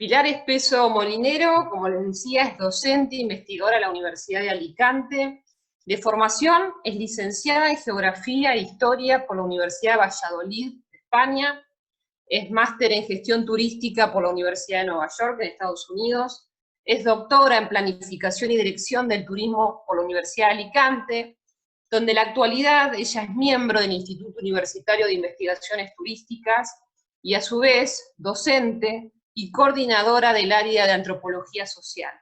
Pilar Espeso Molinero, como les decía, es docente, investigadora de la Universidad de Alicante. De formación es licenciada en Geografía e Historia por la Universidad de Valladolid, España. Es máster en Gestión Turística por la Universidad de Nueva York, en Estados Unidos. Es doctora en Planificación y Dirección del Turismo por la Universidad de Alicante, donde en la actualidad ella es miembro del Instituto Universitario de Investigaciones Turísticas y a su vez docente y coordinadora del área de Antropología Social.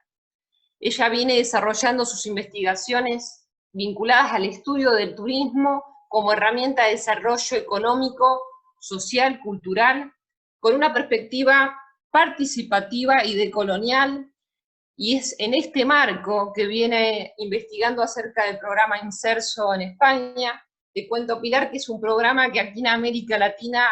Ella viene desarrollando sus investigaciones vinculadas al estudio del turismo como herramienta de desarrollo económico, social, cultural, con una perspectiva participativa y decolonial, y es en este marco que viene investigando acerca del programa Inserso en España. Te cuento, Pilar, que es un programa que aquí en América Latina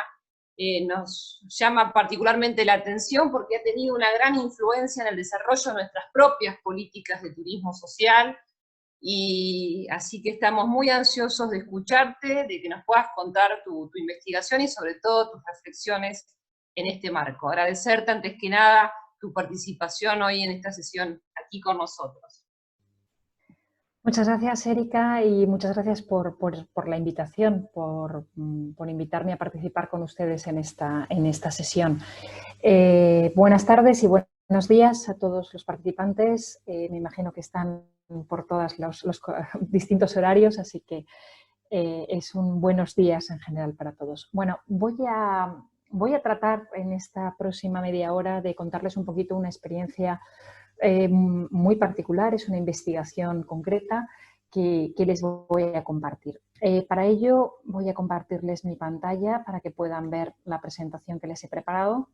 nos llama particularmente la atención porque ha tenido una gran influencia en el desarrollo de nuestras propias políticas de turismo social, y así que estamos muy ansiosos de escucharte, de que nos puedas contar tu investigación y sobre todo tus reflexiones en este marco. Agradecerte antes que nada tu participación hoy en esta sesión aquí con nosotros. Muchas gracias, Erika, y muchas gracias por la invitación, por invitarme a participar con ustedes en esta sesión. Buenas tardes y buenos días a todos los participantes. Me imagino que están por todos los distintos horarios, así que es un buenos días en general para todos. Bueno, voy a tratar en esta próxima media hora de contarles un poquito una experiencia muy particular, es una investigación concreta que les voy a compartir. Para ello voy a compartirles mi pantalla para que puedan ver la presentación que les he preparado.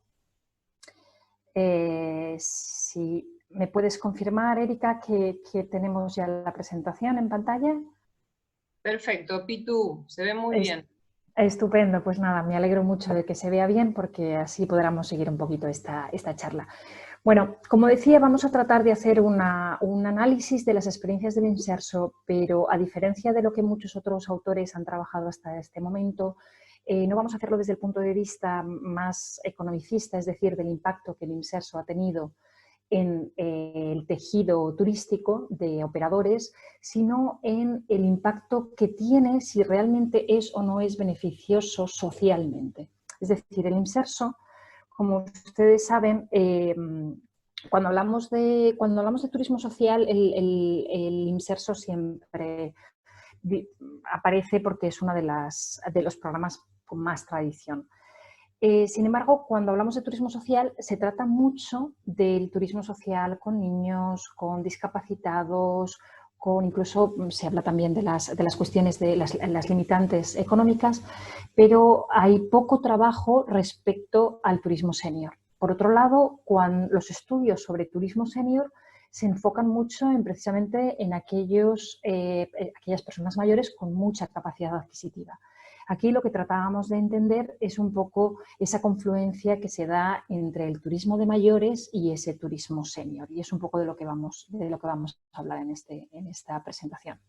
Si me puedes confirmar, Erika, que tenemos ya la presentación en pantalla. Perfecto, Pitu, se ve muy bien. Estupendo, pues nada, me alegro mucho de que se vea bien porque así podremos seguir un poquito esta charla. Bueno, como decía, vamos a tratar de hacer un análisis de las experiencias del Inserso, pero a diferencia de lo que muchos otros autores han trabajado hasta este momento, no vamos a hacerlo desde el punto de vista más economicista, es decir, del impacto que el Inserso ha tenido en el tejido turístico de operadores, sino en el impacto que tiene si realmente es o no es beneficioso socialmente. Es decir, el Inserso, como ustedes saben, cuando hablamos de turismo social, el Inserso siempre aparece porque es uno de los programas con más tradición. Sin embargo, cuando hablamos de turismo social, se trata mucho del turismo social con niños, con discapacitados, incluso se habla también de las cuestiones de las limitantes económicas, pero hay poco trabajo respecto al turismo senior. Por otro lado, los estudios sobre turismo senior se enfocan mucho precisamente en aquellas personas mayores con mucha capacidad adquisitiva. Aquí lo que tratábamos de entender es un poco esa confluencia que se da entre el turismo de mayores y ese turismo senior, y es un poco de lo que vamos a hablar en esta presentación.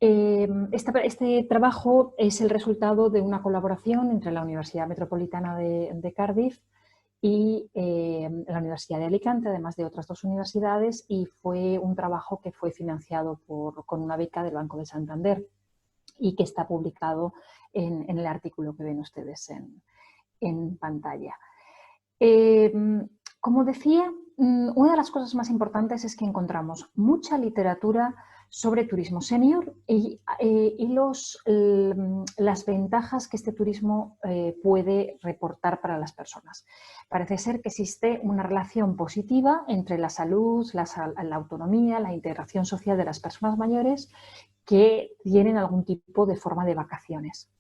Este trabajo es el resultado de una colaboración entre la Universidad Metropolitana de Cardiff y la Universidad de Alicante, además de otras dos universidades, y fue un trabajo que fue financiado con una beca del Banco de Santander y que está publicado en el artículo que ven ustedes en pantalla. Como decía, una de las cosas más importantes es que encontramos mucha literatura sobre turismo senior y las ventajas que este turismo puede reportar para las personas. Parece ser que existe una relación positiva entre la salud, la autonomía, la integración social de las personas mayores que tienen algún tipo de forma de vacaciones.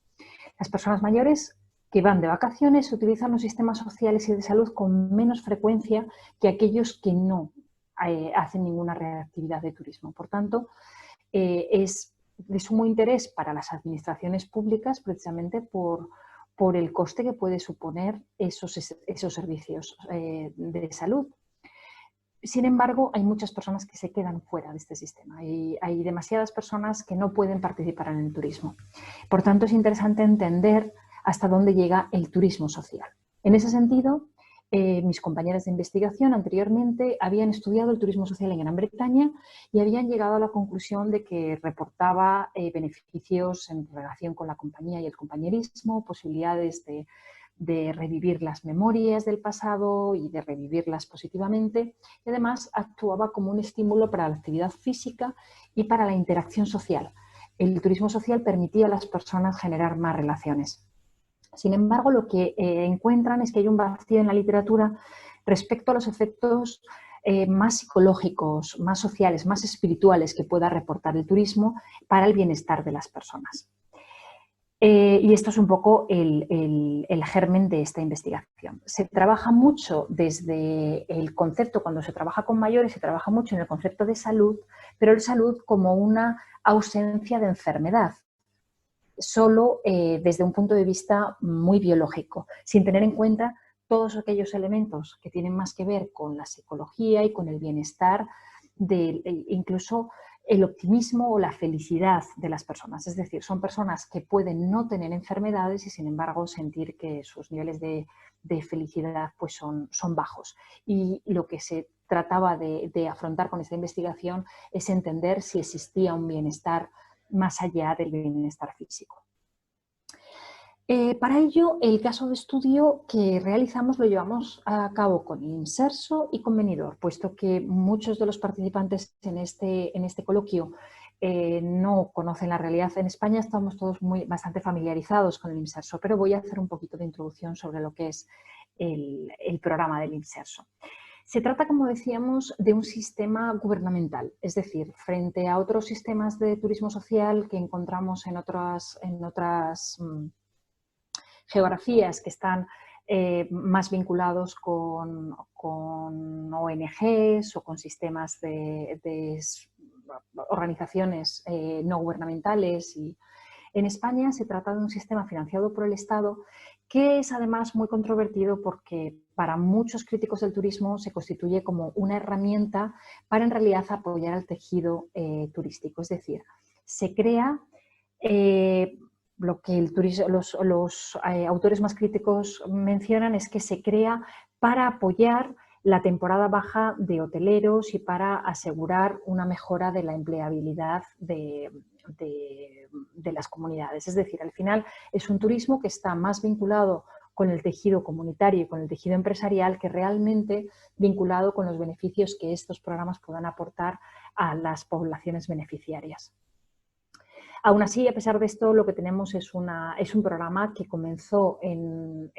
Las personas mayores que van de vacaciones utilizan los sistemas sociales y de salud con menos frecuencia que aquellos que no hacen ninguna reactividad de turismo. Por tanto, es de sumo interés para las administraciones públicas precisamente por el coste que puede suponer esos servicios de salud. Sin embargo, hay muchas personas que se quedan fuera de este sistema y hay demasiadas personas que no pueden participar en el turismo. Por tanto, es interesante entender hasta dónde llega el turismo social. En ese sentido, mis compañeras de investigación anteriormente habían estudiado el turismo social en Gran Bretaña y habían llegado a la conclusión de que reportaba beneficios en relación con la compañía y el compañerismo, posibilidades de revivir las memorias del pasado y de revivirlas positivamente, y además actuaba como un estímulo para la actividad física y para la interacción social. El turismo social permitía a las personas generar más relaciones. Sin embargo, lo que encuentran es que hay un vacío en la literatura respecto a los efectos más psicológicos, más sociales, más espirituales que pueda reportar el turismo para el bienestar de las personas. Y esto es un poco el germen de esta investigación. Se trabaja mucho desde el concepto, cuando se trabaja con mayores, se trabaja mucho en el concepto de salud, pero el salud como una ausencia de enfermedad, solo desde un punto de vista muy biológico, sin tener en cuenta todos aquellos elementos que tienen más que ver con la psicología y con el bienestar, incluso el optimismo o la felicidad de las personas. Es decir, son personas que pueden no tener enfermedades y sin embargo sentir que sus niveles de felicidad pues son bajos. Y lo que se trataba de afrontar con esta investigación es entender si existía un bienestar más allá del bienestar físico. Para ello, el caso de estudio que realizamos lo llevamos a cabo con Inserso y con Benidorm, puesto que muchos de los participantes en este coloquio no conocen la realidad. En España estamos todos bastante familiarizados con el Inserso, pero voy a hacer un poquito de introducción sobre lo que es el programa del Inserso. Se trata, como decíamos, de un sistema gubernamental, es decir, frente a otros sistemas de turismo social que encontramos en otras geografías que están más vinculados con ONGs o con sistemas de organizaciones no gubernamentales. Y en España se trata de un sistema financiado por el Estado que es además muy controvertido porque para muchos críticos del turismo se constituye como una herramienta para en realidad apoyar al tejido turístico. Es decir, se crea lo que los autores más críticos mencionan es que se crea para apoyar la temporada baja de hoteleros y para asegurar una mejora de la empleabilidad de las comunidades. Es decir, al final es un turismo que está más vinculado con el tejido comunitario y con el tejido empresarial que realmente vinculado con los beneficios que estos programas puedan aportar a las poblaciones beneficiarias. Aún así, a pesar de esto, lo que tenemos es un programa que comenzó en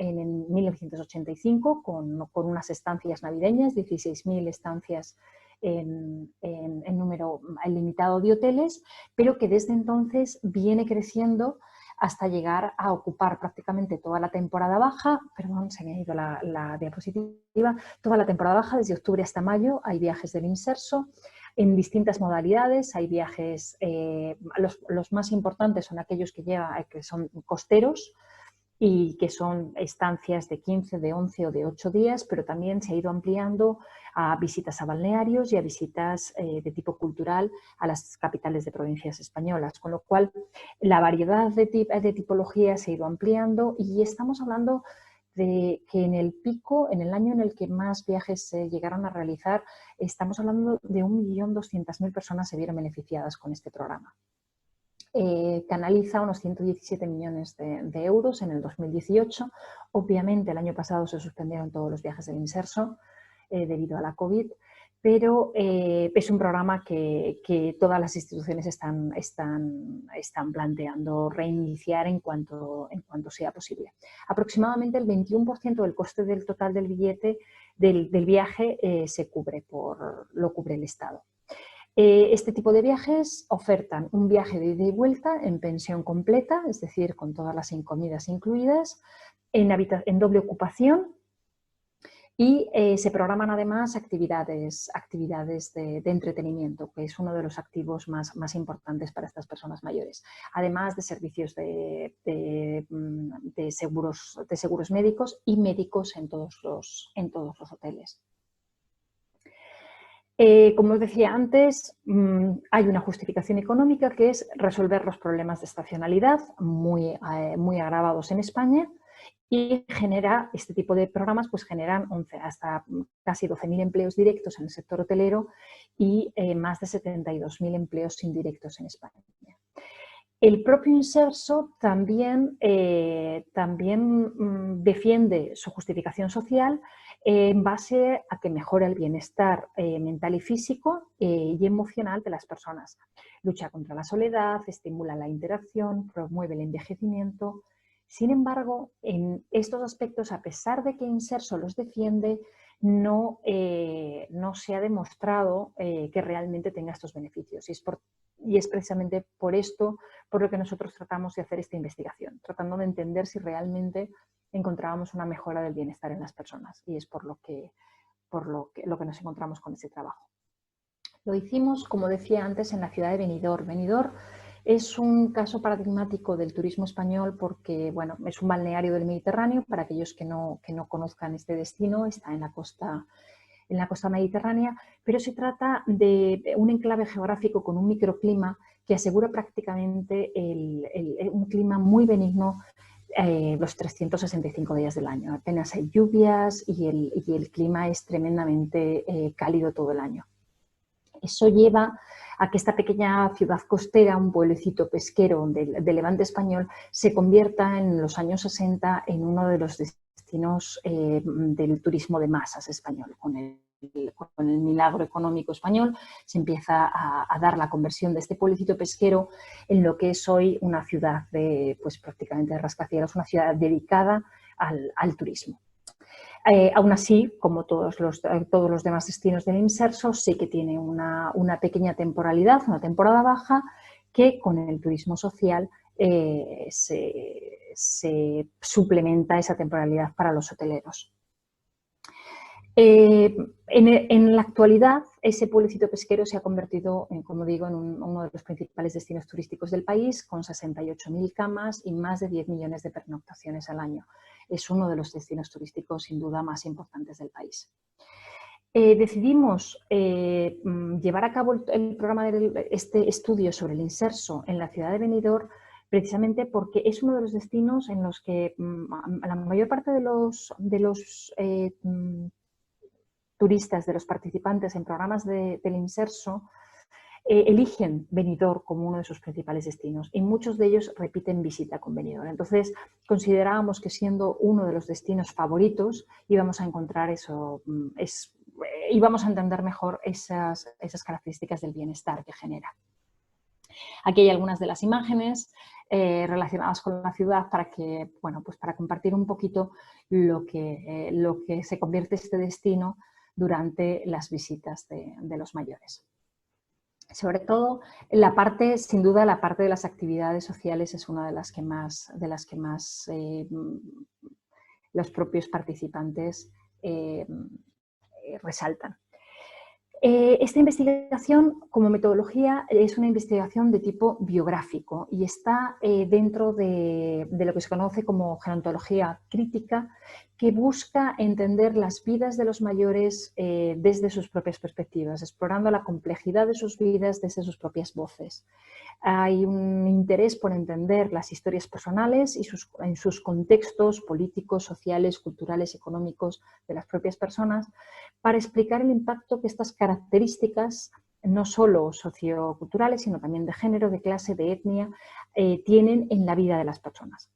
1985 con unas estancias navideñas, 16.000 estancias en número limitado de hoteles, pero que desde entonces viene creciendo hasta llegar a ocupar prácticamente toda la temporada baja, perdón, se me ha ido la diapositiva, toda la temporada baja, desde octubre hasta mayo hay viajes del Inserso, en distintas modalidades. Hay viajes, los más importantes son aquellos que son costeros y que son estancias de 15, de 11 o de 8 días, pero también se ha ido ampliando a visitas a balnearios y a visitas de tipo cultural a las capitales de provincias españolas, con lo cual la variedad de tipologías se ha ido ampliando y estamos hablando de que en el pico, en el año en el que más viajes se llegaron a realizar, estamos hablando de 1.200.000 personas se vieron beneficiadas con este programa. Canaliza unos 117 millones de euros en el 2018. Obviamente el año pasado se suspendieron todos los viajes del Inserso debido a la COVID, pero es un programa que todas las instituciones están planteando reiniciar en cuanto sea posible. Aproximadamente el 21% del coste del total del billete del viaje lo cubre el Estado. Este tipo de viajes ofertan un viaje de ida y vuelta en pensión completa, es decir, con todas las comidas incluidas, en doble ocupación. Y se programan además actividades de entretenimiento, que es uno de los activos más importantes para estas personas mayores. Además de servicios de seguros médicos y médicos en todos los hoteles. Como os decía antes, hay una justificación económica que es resolver los problemas de estacionalidad muy agravados en España y genera, este tipo de programas pues generan hasta casi 12.000 empleos directos en el sector hotelero y más de 72.000 empleos indirectos en España. El propio Inserso también defiende su justificación social en base a que mejora el bienestar mental y físico y emocional de las personas. Lucha contra la soledad, estimula la interacción, promueve el envejecimiento. Sin embargo, en estos aspectos, a pesar de que Inserso los defiende, no se ha demostrado que realmente tenga estos beneficios. Y es precisamente por esto por lo que nosotros tratamos de hacer esta investigación, tratando de entender si realmente encontrábamos una mejora del bienestar en las personas. Y es por lo que nos encontramos con este trabajo. Lo hicimos, como decía antes, en la ciudad de Benidorm. Benidorm es un caso paradigmático del turismo español porque, bueno, es un balneario del Mediterráneo. Para aquellos que no conozcan este destino, está en la costa mediterránea, pero se trata de un enclave geográfico con un microclima que asegura prácticamente un clima muy benigno los 365 días del año. Apenas hay lluvias y el clima es tremendamente cálido todo el año. Eso lleva a que esta pequeña ciudad costera, un pueblecito pesquero del Levante español, se convierta en los años 60 en uno de los destinos del turismo de masas español. Con el milagro económico español se empieza a dar la conversión de este pueblecito pesquero en lo que es hoy una ciudad pues prácticamente de rascacielos, una ciudad dedicada al turismo. Aún así, como todos los demás destinos del Inserso, sí que tiene una pequeña temporalidad, una temporada baja, que con el turismo social se suplementa esa temporalidad para los hoteleros. En la actualidad, ese pueblecito pesquero se ha convertido, como digo, en uno de los principales destinos turísticos del país, con 68.000 camas y más de 10 millones de pernoctaciones al año. Es uno de los destinos turísticos, sin duda, más importantes del país. Decidimos llevar a cabo el programa de este estudio sobre el Inserso en la ciudad de Benidorm precisamente porque es uno de los destinos en los que la mayor parte de los turistas, de los participantes en programas del Inserso, eligen Benidorm como uno de sus principales destinos y muchos de ellos repiten visita con Benidorm. Entonces, considerábamos que siendo uno de los destinos favoritos íbamos a encontrar eso, íbamos a entender mejor esas características del bienestar que genera. Aquí hay algunas de las imágenes relacionadas con la ciudad para compartir un poquito lo que se convierte este destino durante las visitas de los mayores. Sobre todo, sin duda, la parte de las actividades sociales es una de las que más los propios participantes resaltan. Esta investigación, como metodología, es una investigación de tipo biográfico y está dentro de lo que se conoce como gerontología crítica, que busca entender las vidas de los mayores desde sus propias perspectivas, explorando la complejidad de sus vidas desde sus propias voces. Hay un interés por entender las historias personales y en sus contextos políticos, sociales, culturales, económicos de las propias personas, para explicar el impacto que estas características, no solo socioculturales, sino también de género, de clase, de etnia, tienen en la vida de las personas.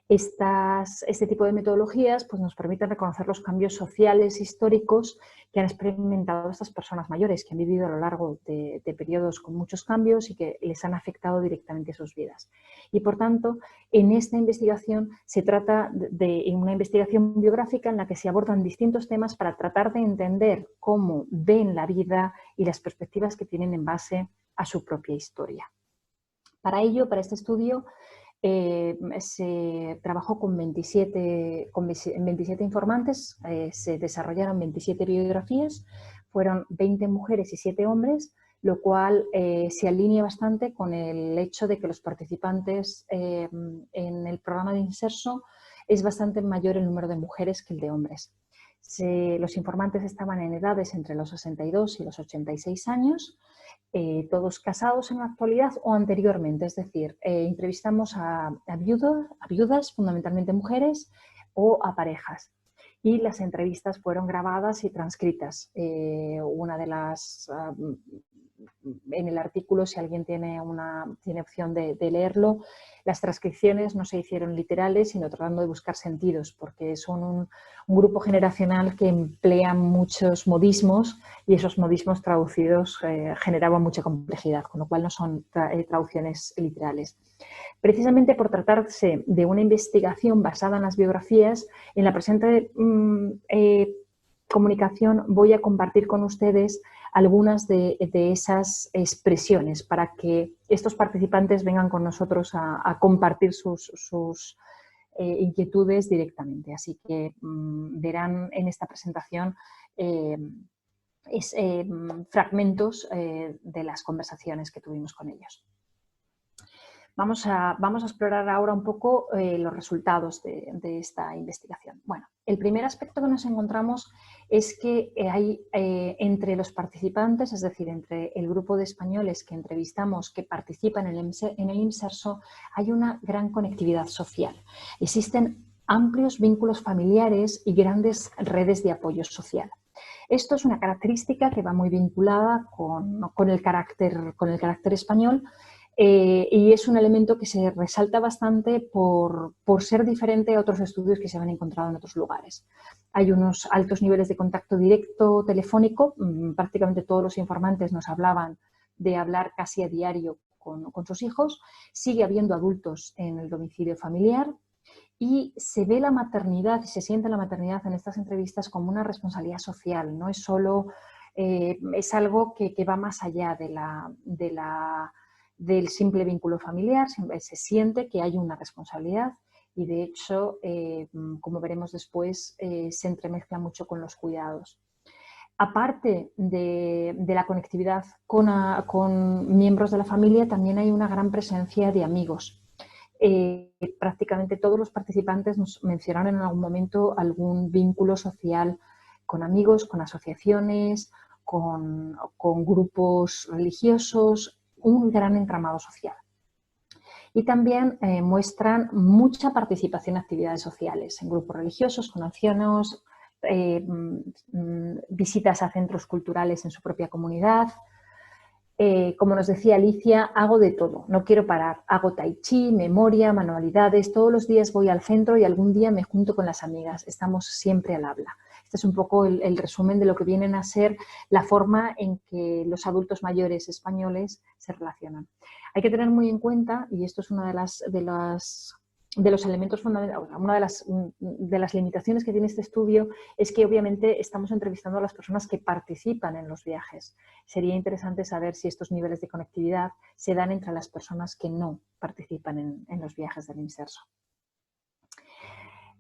Este tipo de metodologías pues, nos permiten reconocer los cambios sociales históricos que han experimentado estas personas mayores, que han vivido a lo largo de periodos con muchos cambios y que les han afectado directamente a sus vidas. Y por tanto, en esta investigación se trata de una investigación biográfica en la que se abordan distintos temas para tratar de entender cómo ven la vida y las perspectivas que tienen en base a su propia historia. Para ello, para este estudio, se trabajó con 27 informantes, se desarrollaron 27 biografías, fueron 20 mujeres y 7 hombres, lo cual se alinea bastante con el hecho de que los participantes en el programa de Inserso es bastante mayor el número de mujeres que el de hombres. Los informantes estaban en edades entre los 62 y los 86 años, todos casados en la actualidad o anteriormente, es decir, entrevistamos a viudas, fundamentalmente mujeres, o a parejas. Y las entrevistas fueron grabadas y transcritas. En el artículo, si alguien tiene opción de leerlo, las transcripciones no se hicieron literales, sino tratando de buscar sentidos, porque son un grupo generacional que emplea muchos modismos y esos modismos traducidos generaban mucha complejidad, con lo cual no son traducciones literales. Precisamente por tratarse de una investigación basada en las biografías, en la presente comunicación voy a compartir con ustedes algunas de esas expresiones para que estos participantes vengan con nosotros a compartir sus inquietudes directamente. Así que verán en esta presentación fragmentos de las conversaciones que tuvimos con ellos. Vamos a explorar ahora un poco los resultados de esta investigación. Bueno, el primer aspecto que nos encontramos es que hay entre los participantes, es decir, entre el grupo de españoles que entrevistamos que participan en el Inserso, hay una gran conectividad social. Existen amplios vínculos familiares y grandes redes de apoyo social. Esto es una característica que va muy vinculada con el carácter español. Y es un elemento que se resalta bastante por ser diferente a otros estudios que se han encontrado en otros lugares. Hay unos altos niveles de contacto directo telefónico, prácticamente todos los informantes nos hablaban de hablar casi a diario con sus hijos, sigue habiendo adultos en el domicilio familiar y se ve la maternidad y se siente la maternidad en estas entrevistas como una responsabilidad social, no es solo, es algo que va más allá del simple vínculo familiar, se siente que hay una responsabilidad y de hecho, como veremos después, se entremezcla mucho con los cuidados. Aparte de la conectividad con miembros de la familia, también hay una gran presencia de amigos. Prácticamente todos los participantes nos mencionaron en algún momento algún vínculo social con amigos, con asociaciones, con grupos religiosos, un gran entramado social. Y también muestran mucha participación en actividades sociales, en grupos religiosos, con ancianos, visitas a centros culturales en su propia comunidad. Como nos decía Alicia, hago de todo, no quiero parar. Hago tai chi, memoria, manualidades, todos los días voy al centro y algún día me junto con las amigas. Estamos siempre al habla. Este es un poco el resumen de lo que vienen a ser la forma en que los adultos mayores españoles se relacionan. Hay que tener muy en cuenta, y esto es una de los elementos fundamentales, una de las limitaciones que tiene este estudio es que obviamente estamos entrevistando a las personas que participan en los viajes. Sería interesante saber si estos niveles de conectividad se dan entre las personas que no participan en los viajes del Inserso.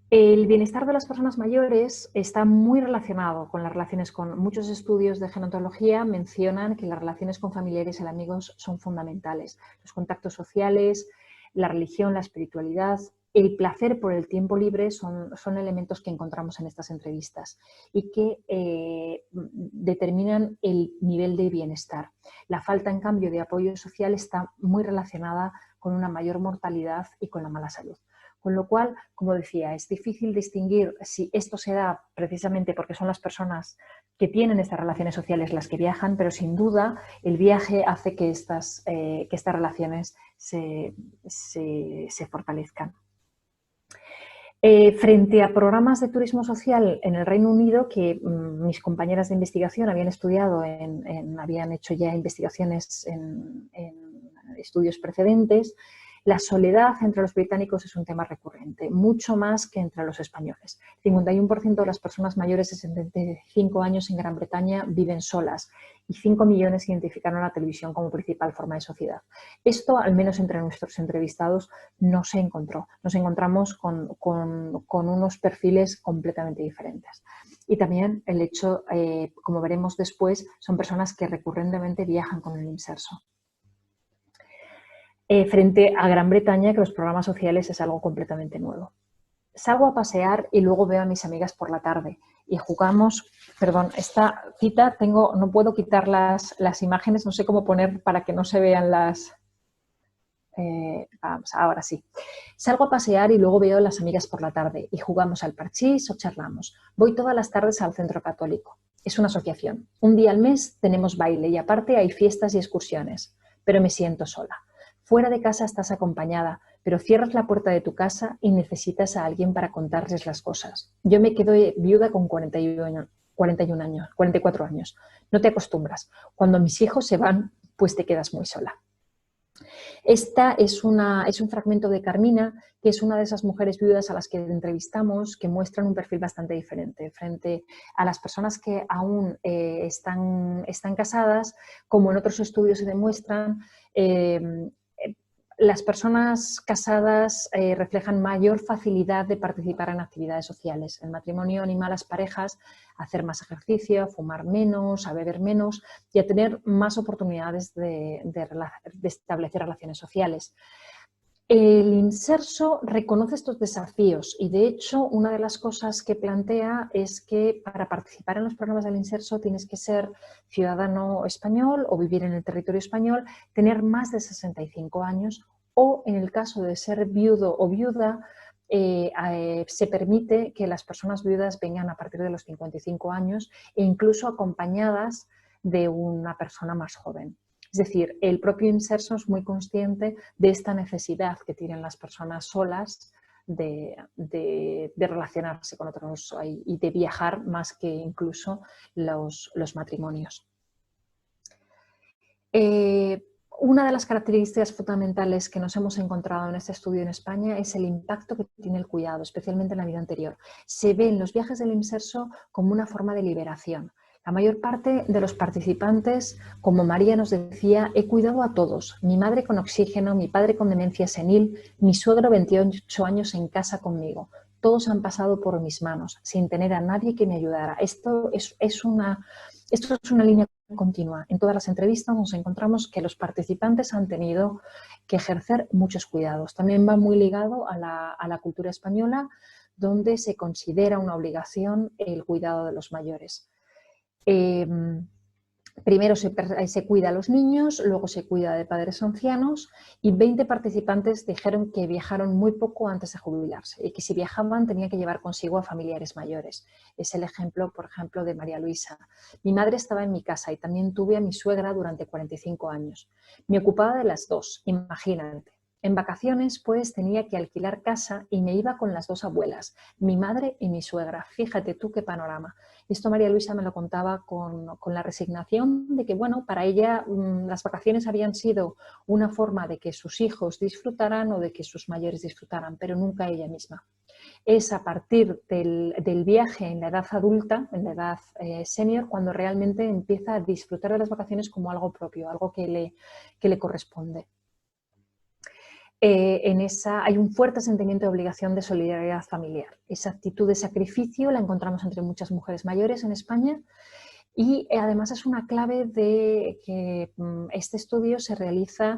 El bienestar de las personas mayores está muy relacionado con las relaciones con muchos estudios de gerontología mencionan que las relaciones con familiares y amigos son fundamentales. Los contactos sociales, la religión, la espiritualidad, el placer por el tiempo libre son elementos que encontramos en estas entrevistas y que determinan el nivel de bienestar. La falta, en cambio, de apoyo social está muy relacionada con una mayor mortalidad y con la mala salud. Con lo cual, como decía, es difícil distinguir si esto se da precisamente porque son las personas que tienen estas relaciones sociales las que viajan, pero sin duda el viaje hace que estas relaciones se fortalezcan. Frente a programas de turismo social en el Reino Unido, que mis compañeras de investigación habían estudiado, habían hecho ya investigaciones en estudios precedentes, la soledad entre los británicos es un tema recurrente, mucho más que entre los españoles. El 51% de las personas mayores de 75 años en Gran Bretaña viven solas y 5 millones identificaron la televisión como principal forma de sociedad. Esto, al menos entre nuestros entrevistados, no se encontró. Nos encontramos con unos perfiles completamente diferentes. Y también el hecho, como veremos después, son personas que recurrentemente viajan con el Inserso. Frente a Gran Bretaña, que los programas sociales es algo completamente nuevo. Salgo a pasear y luego veo a mis amigas por la tarde y jugamos, perdón, esta cita no puedo quitar las imágenes, no sé cómo poner para que no se vean las... Vamos, ahora sí. Salgo a pasear y luego veo a las amigas por la tarde y jugamos al parchís o charlamos. Voy todas las tardes al centro católico. Es una asociación. Un día al mes tenemos baile y aparte hay fiestas y excursiones. Pero me siento sola. Fuera de casa estás acompañada, pero cierras la puerta de tu casa y necesitas a alguien para contarles las cosas. Yo me quedé viuda con 44 años. No te acostumbras. Cuando mis hijos se van, pues te quedas muy sola. Esta es un fragmento de Carmina, que es una de esas mujeres viudas a las que entrevistamos, que muestran un perfil bastante diferente frente a las personas que aún están casadas, como en otros estudios se demuestran. Las personas casadas reflejan mayor facilidad de participar en actividades sociales. El matrimonio anima a las parejas a hacer más ejercicio, a fumar menos, a beber menos y a tener más oportunidades de establecer relaciones sociales. El inserso reconoce estos desafíos y, de hecho, una de las cosas que plantea es que para participar en los programas del inserso tienes que ser ciudadano español o vivir en el territorio español, tener más de 65 años o, en el caso de ser viudo o viuda, se permite que las personas viudas vengan a partir de los 55 años e incluso acompañadas de una persona más joven. Es decir, el propio inserso es muy consciente de esta necesidad que tienen las personas solas de relacionarse con otros y de viajar más que incluso los matrimonios. Una de las características fundamentales que nos hemos encontrado en este estudio en España es el impacto que tiene el cuidado, especialmente en la vida anterior. Se ve en los viajes del inserso como una forma de liberación. La mayor parte de los participantes, como María nos decía, he cuidado a todos. Mi madre con oxígeno, mi padre con demencia senil, mi suegro 28 años en casa conmigo. Todos han pasado por mis manos, sin tener a nadie que me ayudara. Esto es una línea continua. En todas las entrevistas nos encontramos que los participantes han tenido que ejercer muchos cuidados. También va muy ligado a la cultura española, donde se considera una obligación el cuidado de los mayores. Primero se cuida a los niños, luego se cuida de padres ancianos y 20 participantes dijeron que viajaron muy poco antes de jubilarse y que si viajaban tenían que llevar consigo a familiares mayores. Es el ejemplo, por ejemplo, de María Luisa. Mi madre estaba en mi casa y también tuve a mi suegra durante 45 años. Me ocupaba de las dos, imagínate. En vacaciones, pues, tenía que alquilar casa y me iba con las dos abuelas, mi madre y mi suegra. Fíjate tú qué panorama. Esto María Luisa me lo contaba con la resignación de que, bueno, para ella las vacaciones habían sido una forma de que sus hijos disfrutaran o de que sus mayores disfrutaran, pero nunca ella misma. Es a partir del viaje en la edad adulta, en la edad senior, cuando realmente empieza a disfrutar de las vacaciones como algo propio, algo que le corresponde. Hay un fuerte sentimiento de obligación de solidaridad familiar. Esa actitud de sacrificio la encontramos entre muchas mujeres mayores en España y además es una clave de que este estudio se realiza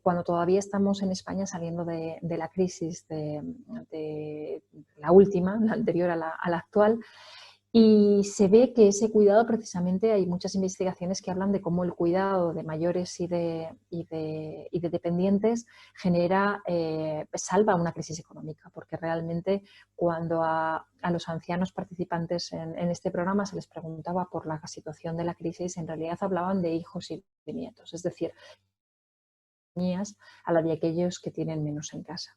cuando todavía estamos en España saliendo de la crisis de la última, la anterior a la actual. Y se ve que ese cuidado, precisamente, hay muchas investigaciones que hablan de cómo el cuidado de mayores y de dependientes salva una crisis económica, porque realmente cuando a los ancianos participantes en este programa se les preguntaba por la situación de la crisis, en realidad hablaban de hijos y de nietos, es decir, a la de aquellos que tienen menos en casa.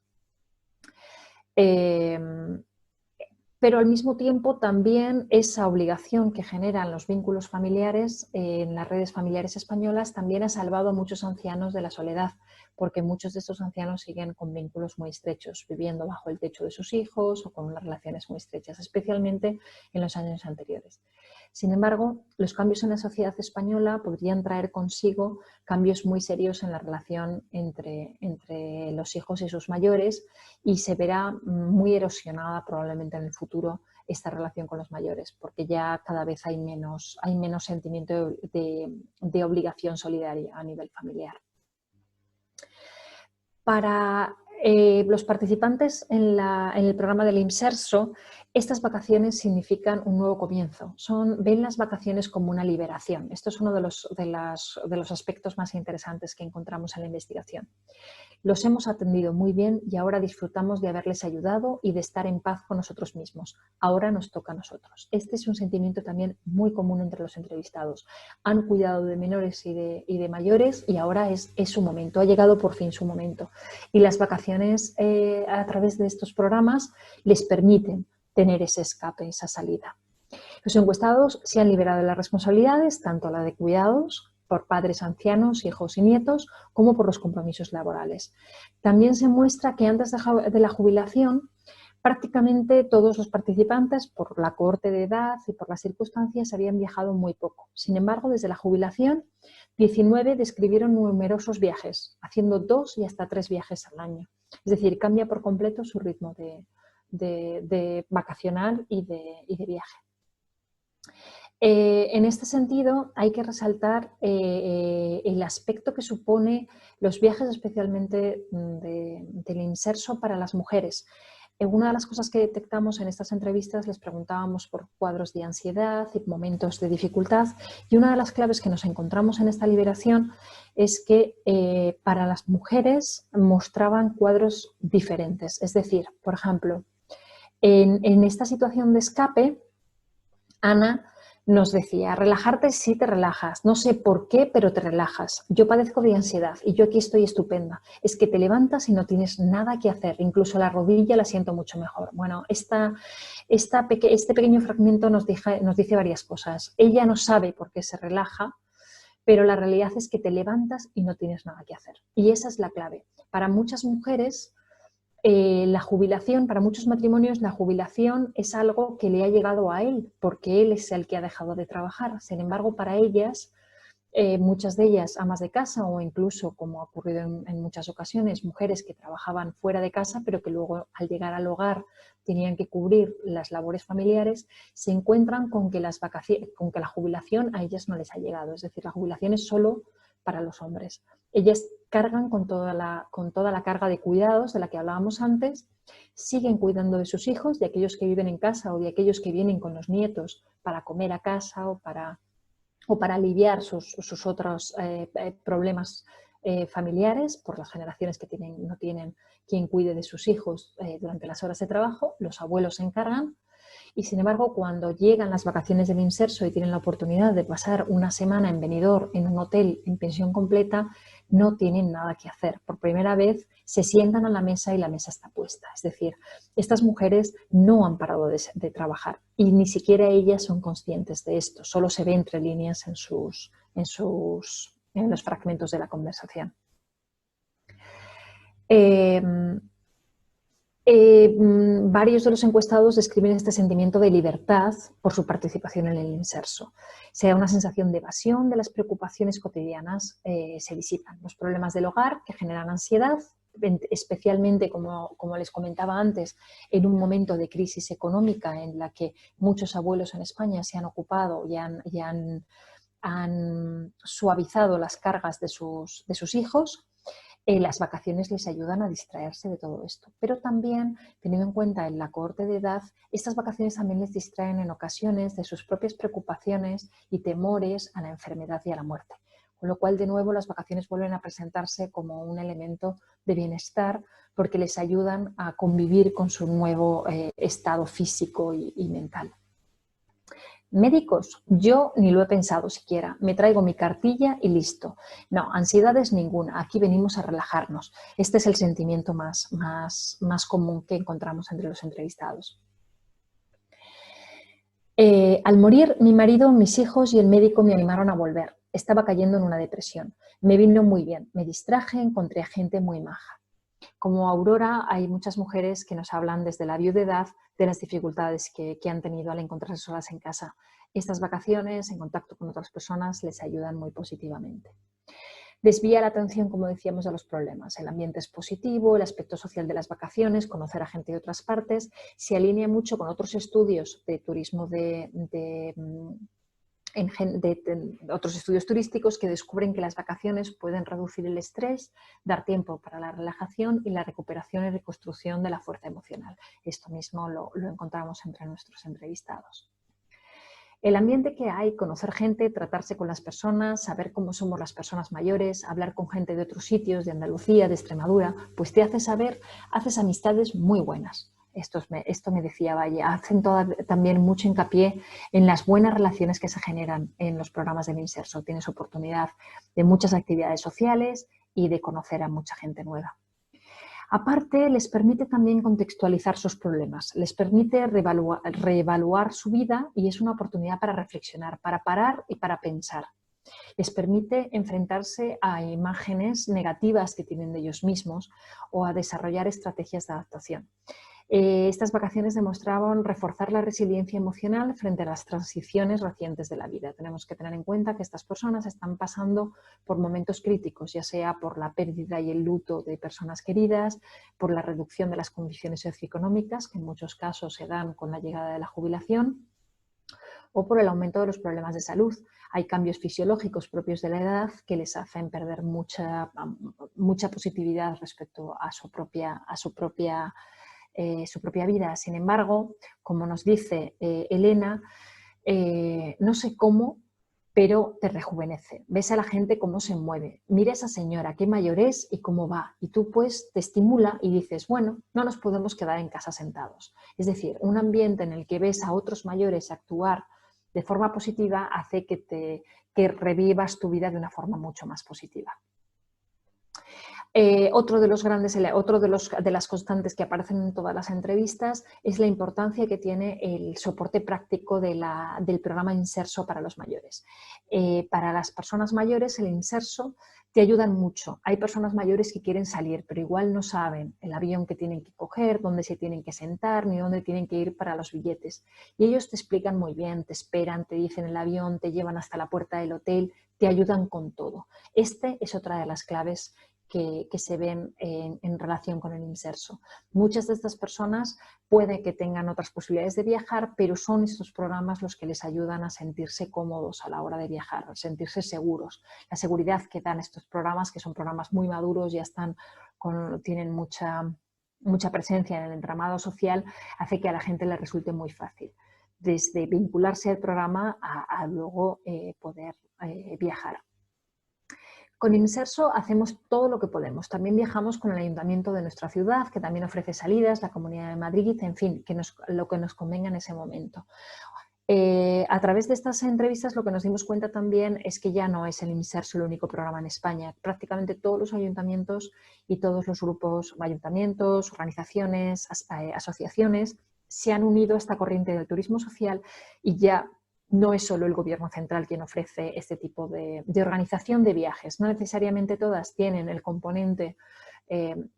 Pero al mismo tiempo también esa obligación que generan los vínculos familiares en las redes familiares españolas también ha salvado a muchos ancianos de la soledad, porque muchos de estos ancianos siguen con vínculos muy estrechos, viviendo bajo el techo de sus hijos o con unas relaciones muy estrechas, especialmente en los años anteriores. Sin embargo, los cambios en la sociedad española podrían traer consigo cambios muy serios en la relación entre los hijos y sus mayores y se verá muy erosionada probablemente en el futuro esta relación con los mayores, porque ya cada vez hay menos sentimiento de obligación solidaria a nivel familiar. Para los participantes en el programa del Inserso, estas vacaciones significan un nuevo comienzo. Ven las vacaciones como una liberación. Esto es uno de los aspectos más interesantes que encontramos en la investigación. Los hemos atendido muy bien y ahora disfrutamos de haberles ayudado y de estar en paz con nosotros mismos. Ahora nos toca a nosotros. Este es un sentimiento también muy común entre los entrevistados. Han cuidado de menores y de mayores y ahora es su momento. Ha llegado por fin su momento. Y las vacaciones a través de estos programas les permiten tener ese escape, esa salida. Los encuestados se han liberado de las responsabilidades, tanto la de cuidados por padres ancianos, hijos y nietos, como por los compromisos laborales. También se muestra que antes de la jubilación, prácticamente todos los participantes, por la cohorte de edad y por las circunstancias, habían viajado muy poco. Sin embargo, desde la jubilación, 19 describieron numerosos viajes, haciendo 2 y hasta 3 viajes al año. Es decir, cambia por completo su ritmo de vacacional y de viaje. En este sentido, hay que resaltar el aspecto que supone los viajes, especialmente del inserso para las mujeres. Una de las cosas que detectamos en estas entrevistas, les preguntábamos por cuadros de ansiedad y momentos de dificultad, y una de las claves que nos encontramos en esta liberación es que para las mujeres mostraban cuadros diferentes. Es decir, por ejemplo, en esta situación de escape, Ana nos decía, relajarte sí te relajas, no sé por qué, pero te relajas. Yo padezco de ansiedad y yo aquí estoy estupenda. Es que te levantas y no tienes nada que hacer, incluso la rodilla la siento mucho mejor. Bueno, este pequeño fragmento nos dice varias cosas. Ella no sabe por qué se relaja, pero la realidad es que te levantas y no tienes nada que hacer. Y esa es la clave. Para muchas mujeres, la jubilación, para muchos matrimonios, la jubilación es algo que le ha llegado a él, porque él es el que ha dejado de trabajar. Sin embargo, para ellas, muchas de ellas amas de casa o incluso, como ha ocurrido en muchas ocasiones, mujeres que trabajaban fuera de casa, pero que luego al llegar al hogar tenían que cubrir las labores familiares, se encuentran con que la jubilación a ellas no les ha llegado. Es decir, la jubilación es solo para los hombres. Ellas cargan con toda la carga de cuidados de la que hablábamos antes, siguen cuidando de sus hijos, de aquellos que viven en casa o de aquellos que vienen con los nietos para comer a casa o para aliviar sus otros problemas familiares por las generaciones que no tienen quien cuide de sus hijos durante las horas de trabajo. Los abuelos se encargan. Y sin embargo, cuando llegan las vacaciones del inserso y tienen la oportunidad de pasar una semana en Benidorm, en un hotel en pensión completa, no tienen nada que hacer. Por primera vez se sientan a la mesa y la mesa está puesta. Es decir, estas mujeres no han parado de trabajar y ni siquiera ellas son conscientes de esto. Solo se ve entre líneas en los fragmentos de la conversación. Varios de los encuestados describen este sentimiento de libertad por su participación en el inserso. Se da una sensación de evasión de las preocupaciones cotidianas, se disipan los problemas del hogar que generan ansiedad, especialmente, como les comentaba antes, en un momento de crisis económica en la que muchos abuelos en España se han ocupado y han suavizado las cargas de sus hijos. Las vacaciones les ayudan a distraerse de todo esto, pero también, teniendo en cuenta en la cohorte de edad, estas vacaciones también les distraen en ocasiones de sus propias preocupaciones y temores a la enfermedad y a la muerte. Con lo cual, de nuevo, las vacaciones vuelven a presentarse como un elemento de bienestar porque les ayudan a convivir con su nuevo estado físico y mental. Médicos, yo ni lo he pensado siquiera, me traigo mi cartilla y listo. No, ansiedades ninguna, aquí venimos a relajarnos. Este es el sentimiento más común que encontramos entre los entrevistados. Al morir mi marido, mis hijos y el médico me animaron a volver. Estaba cayendo en una depresión. Me vino muy bien, me distraje, encontré a gente muy maja. Como Aurora, hay muchas mujeres que nos hablan desde la viudedad de las dificultades que han tenido al encontrarse solas en casa. Estas vacaciones, en contacto con otras personas, les ayudan muy positivamente. Desvía la atención, como decíamos, de los problemas. El ambiente es positivo, el aspecto social de las vacaciones, conocer a gente de otras partes, se alinea mucho con otros estudios de turismo de de otros estudios turísticos que descubren que las vacaciones pueden reducir el estrés, dar tiempo para la relajación y la recuperación y reconstrucción de la fuerza emocional. Esto mismo lo encontramos entre nuestros entrevistados. El ambiente que hay, conocer gente, tratarse con las personas, saber cómo somos las personas mayores, hablar con gente de otros sitios, de Andalucía, de Extremadura, pues te haces amistades muy buenas. Esto me decía Valle, hacen también mucho hincapié en las buenas relaciones que se generan en los programas del Inserso. Tienes oportunidad de muchas actividades sociales y de conocer a mucha gente nueva. Aparte, les permite también contextualizar sus problemas, les permite reevaluar su vida y es una oportunidad para reflexionar, para parar y para pensar. Les permite enfrentarse a imágenes negativas que tienen de ellos mismos o a desarrollar estrategias de adaptación. Estas vacaciones demostraban reforzar la resiliencia emocional frente a las transiciones recientes de la vida. Tenemos que tener en cuenta que estas personas están pasando por momentos críticos, ya sea por la pérdida y el luto de personas queridas, por la reducción de las condiciones socioeconómicas, que en muchos casos se dan con la llegada de la jubilación, o por el aumento de los problemas de salud. Hay cambios fisiológicos propios de la edad que les hacen perder mucha positividad respecto a su propia vida. Sin embargo, como nos dice Elena, no sé cómo, pero te rejuvenece. Ves a la gente cómo se mueve. Mira a esa señora, qué mayor es y cómo va. Y tú pues te estimula y dices, bueno, no nos podemos quedar en casa sentados. Es decir, un ambiente en el que ves a otros mayores actuar de forma positiva hace que revivas tu vida de una forma mucho más positiva. Otro de las constantes que aparecen en todas las entrevistas es la importancia que tiene el soporte práctico del programa Inserso para los mayores. Para las personas mayores, el Inserso te ayudan mucho. Hay personas mayores que quieren salir, pero igual no saben el avión que tienen que coger, dónde se tienen que sentar, ni dónde tienen que ir para los billetes. Y ellos te explican muy bien, te esperan, te dicen el avión, te llevan hasta la puerta del hotel, te ayudan con todo. Este es otra de las claves que se ven en relación con el Inserso. Muchas de estas personas puede que tengan otras posibilidades de viajar, pero son estos programas los que les ayudan a sentirse cómodos a la hora de viajar, a sentirse seguros. La seguridad que dan estos programas, que son programas muy maduros, ya tienen mucha presencia en el entramado social, hace que a la gente le resulte muy fácil, desde vincularse al programa a luego poder viajar. Con Inserso hacemos todo lo que podemos. También viajamos con el ayuntamiento de nuestra ciudad, que también ofrece salidas, la Comunidad de Madrid, en fin, lo que nos convenga en ese momento. A través de estas entrevistas lo que nos dimos cuenta también es que ya no es el Inserso el único programa en España. Prácticamente todos los ayuntamientos y todos los grupos, ayuntamientos, organizaciones, asociaciones, se han unido a esta corriente del turismo social y ya no es solo el gobierno central quien ofrece este tipo de organización de viajes. No necesariamente todas tienen el componente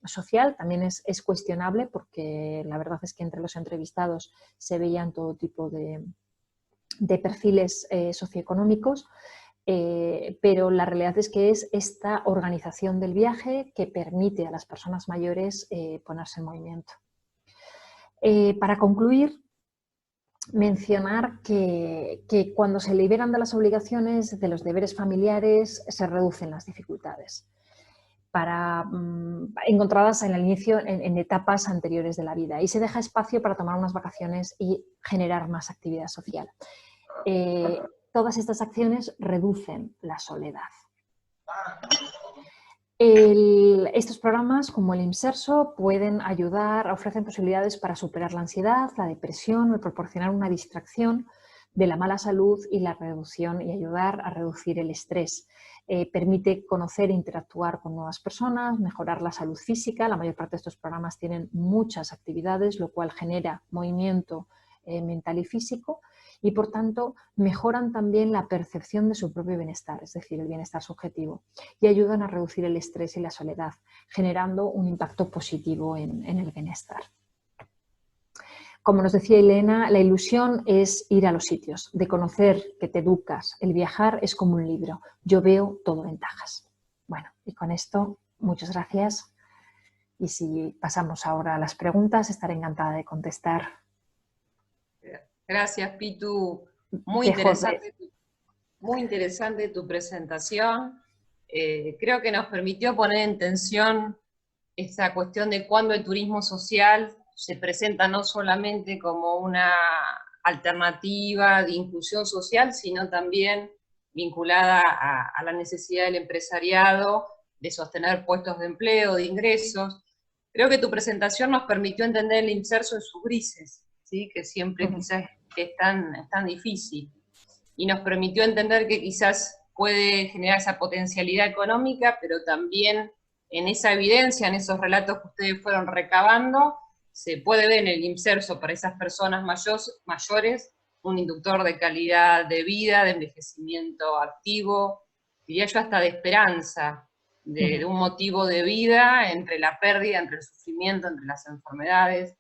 social, también es cuestionable porque la verdad es que entre los entrevistados se veían todo tipo de perfiles socioeconómicos, pero la realidad es que es esta organización del viaje que permite a las personas mayores ponerse en movimiento. Para concluir, mencionar que cuando se liberan de las obligaciones, de los deberes familiares, se reducen las dificultades encontradas en el inicio, en etapas anteriores de la vida, y se deja espacio para tomar unas vacaciones y generar más actividad social. Todas estas acciones reducen la soledad. Estos programas, como el Inserso, pueden ayudar, ofrecen posibilidades para superar la ansiedad, la depresión, o proporcionar una distracción de la mala salud y la reducción y ayudar a reducir el estrés. Permite conocer e interactuar con nuevas personas, mejorar la salud física. La mayor parte de estos programas tienen muchas actividades, lo cual genera movimiento mental y físico, y por tanto mejoran también la percepción de su propio bienestar, es decir, el bienestar subjetivo, y ayudan a reducir el estrés y la soledad, generando un impacto positivo en el bienestar. Como nos decía Elena, la ilusión es ir a los sitios, de conocer, que te educas. El viajar es como un libro. Yo veo todo ventajas. Bueno, y con esto, muchas gracias. Y si pasamos ahora a las preguntas, estaré encantada de contestar. Gracias, Pitu. Muy interesante Muy interesante tu presentación. Creo que nos permitió poner en tensión esa cuestión de cuando el turismo social se presenta no solamente como una alternativa de inclusión social, sino también vinculada a la necesidad del empresariado de sostener puestos de empleo, de ingresos. Creo que tu presentación nos permitió entender el inserso en sus grises, ¿sí? Que siempre quizás es tan difícil, y nos permitió entender que quizás puede generar esa potencialidad económica, pero también en esa evidencia, en esos relatos que ustedes fueron recabando, se puede ver en el inserso para esas personas mayores un inductor de calidad de vida, de envejecimiento activo, diría yo hasta de esperanza, de un motivo de vida entre la pérdida, entre el sufrimiento, entre las enfermedades.